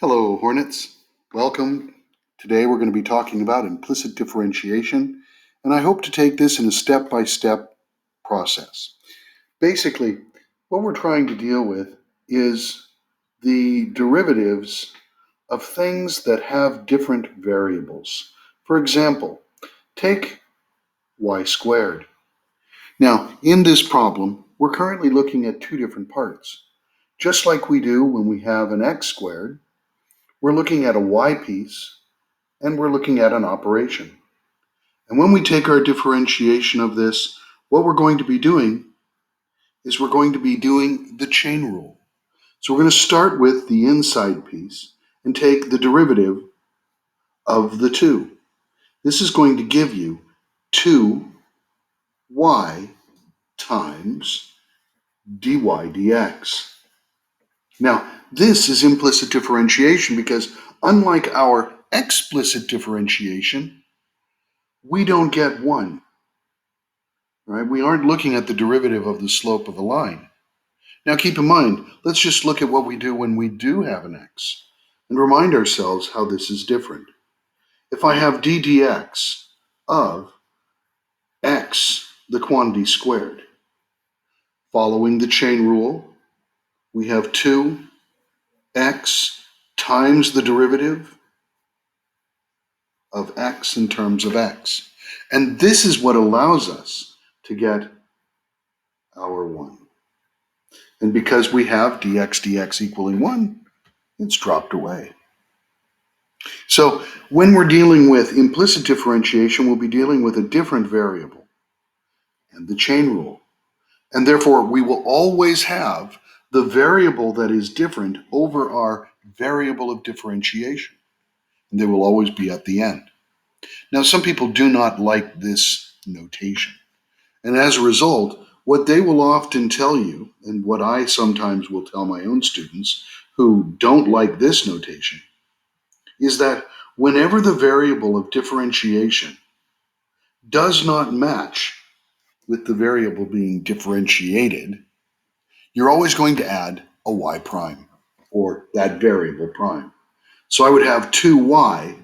Hello, Hornets. Welcome. Today we're going to be talking about implicit differentiation, and I hope to take this in a step-by-step process. Basically, what we're trying to deal with is the derivatives of things that have different variables. For example, take y squared. Now, in this problem, we're currently looking at two different parts. Just like we do when we have an x squared, we're looking at a y piece, and we're looking at an operation. And when we take our differentiation of this, what we're going to be doing is we're going to be doing the chain rule. So we're going to start with the inside piece and take the derivative of the two. This is going to give you 2y times dy dx. Now, this is implicit differentiation because unlike our explicit differentiation, we don't get 1. Right? We aren't looking at the derivative of the slope of a line. Now keep in mind, let's just look at what we do when we do have an x and remind ourselves how this is different. If I have d dx of x, the quantity squared, following the chain rule, we have 2x times the derivative of x in terms of x. And this is what allows us to get our 1. And because we have dx equaling 1, it's dropped away. So when we're dealing with implicit differentiation, we'll be dealing with a different variable and the chain rule. And therefore, we will always have the variable that is different over our variable of differentiation. And they will always be at the end. Now, some people do not like this notation. And as a result, what they will often tell you, and what I sometimes will tell my own students who don't like this notation, is that whenever the variable of differentiation does not match with the variable being differentiated, you're always going to add a y prime, or that variable prime. So I would have 2y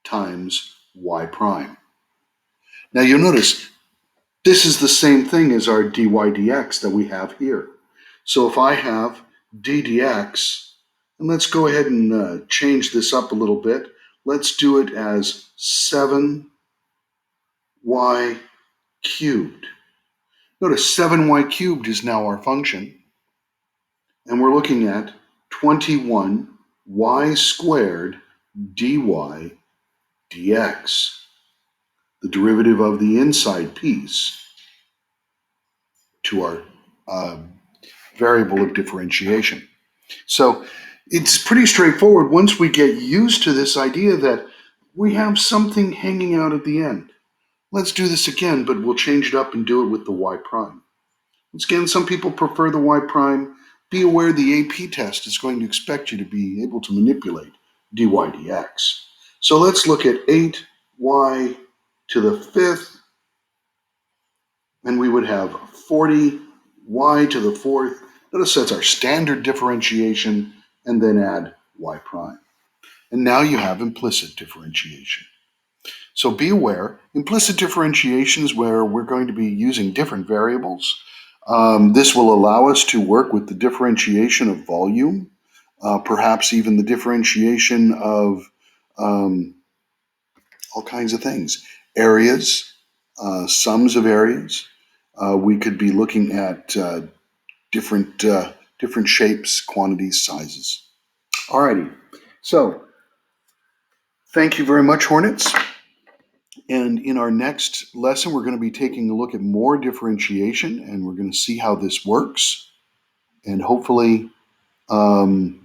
times y prime. Now you'll notice this is the same thing as our dy dx that we have here. So if I have d dx, and let's go ahead and change this up a little bit. Let's do it as 7y cubed. Notice 7y cubed is now our function, and we're looking at 21y squared dy dx, the derivative of the inside piece to our variable of differentiation. So it's pretty straightforward once we get used to this idea that we have something hanging out at the end. Let's do this again, but we'll change it up and do it with the y prime. Once again, some people prefer the y prime. Be aware the AP test is going to expect you to be able to manipulate dy dx. So let's look at 8y to the 5th, and we would have 40y to the 4th. Notice that's our standard differentiation, and then add y prime. And now you have implicit differentiation. So be aware, implicit differentiation is where we're going to be using different variables. This will allow us to work with the differentiation of volume, perhaps even the differentiation of all kinds of things. Areas, sums of areas. We could be looking at different shapes, quantities, sizes. Alrighty, so thank you very much, Hornets. And in our next lesson, we're going to be taking a look at more differentiation, and we're going to see how this works. And hopefully, it'll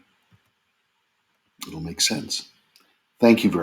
make sense. Thank you very much.